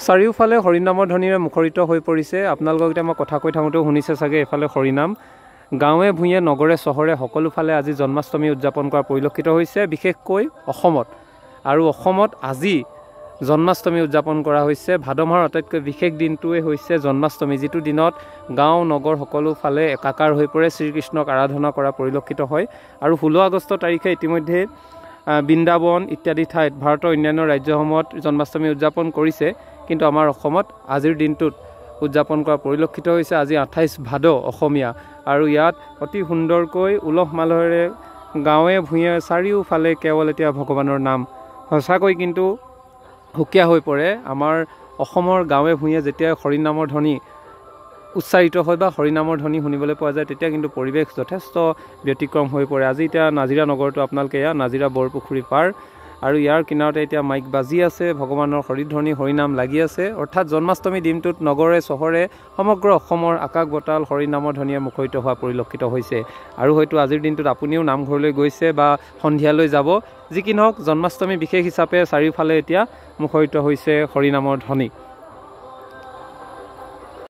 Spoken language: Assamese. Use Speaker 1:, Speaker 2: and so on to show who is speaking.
Speaker 1: চাৰিওফালে হৰিনামৰ ধ্বনিৰে মুখৰিত হৈ পৰিছে। আপোনালোকক এতিয়া মই কথা কৈ থাকোঁতেও শুনিছে চাগে, এফালে হৰিনাম, গাঁৱে ভূঞে নগৰে চহৰে সকলোফালে আজি জন্মাষ্টমী উদযাপন কৰা পৰিলক্ষিত হৈছে, বিশেষকৈ অসমত। আৰু অসমত আজি জন্মাষ্টমী উদযাপন কৰা হৈছে। ভাদ মাহৰ আটাইতকৈ বিশেষ দিনটোৱে হৈছে জন্মাষ্টমী, যিটো দিনত গাঁও নগৰ সকলোফালে একাকাৰ হৈ পৰে, শ্ৰীকৃষ্ণক আৰাধনা কৰা পৰিলক্ষিত হয়। আৰু 16 আগষ্ট তাৰিখে ইতিমধ্যে বৃন্দাবন ইত্যাদি ঠাইত ভাৰতৰ অন্যান্য ৰাজ্যসমূহত জন্মাষ্টমী উদযাপন কৰিছে, কিন্তু আমাৰ অসমত আজিৰ দিনটোত উদযাপন কৰা পৰিলক্ষিত হৈছে। আজি 28 ভাদ অসমীয়া, আৰু ইয়াত অতি সুন্দৰকৈ উলহ মালহেৰে গাঁৱে ভূঞে চাৰিওফালে কেৱল এতিয়া ভগৱানৰ নাম। সঁচাকৈ কিন্তু সুকীয়া হৈ পৰে আমাৰ অসমৰ গাঁৱে ভূঞে যেতিয়া হৰিনামৰ ধ্বনি উচ্চাৰিত হয় বা হৰিনামৰ ধ্বনি শুনিবলৈ পোৱা যায়, তেতিয়া কিন্তু পৰিৱেশ যথেষ্ট ব্যতিক্ৰম হৈ পৰে। আজি এতিয়া নাজিৰা নগৰটো আপোনালোকে এয়া নাজিৰা বৰপুখুৰী পাৰ, আৰু ইয়াৰ কিনাৰতে এতিয়া মাইক বাজি আছে, ভগৱানৰ হৰিধ্বনি হৰিনাম লাগি আছে। অৰ্থাৎ জন্মাষ্টমী দিনটোত নগৰে চহৰে সমগ্ৰ অসমৰ আকাশ বতাল হৰিনামৰ ধ্বনিয়ে মুখৰিত হোৱা পৰিলক্ষিত হৈছে। আৰু হয়তো আজিৰ দিনটোত আপুনিও নামঘৰলৈ গৈছে বা সন্ধিয়ালৈ যাব, যি কি নহওক জন্মাষ্টমী বিশেষ হিচাপে চাৰিওফালে এতিয়া মুখৰিত হৈছে হৰিনামৰ ধ্বনি।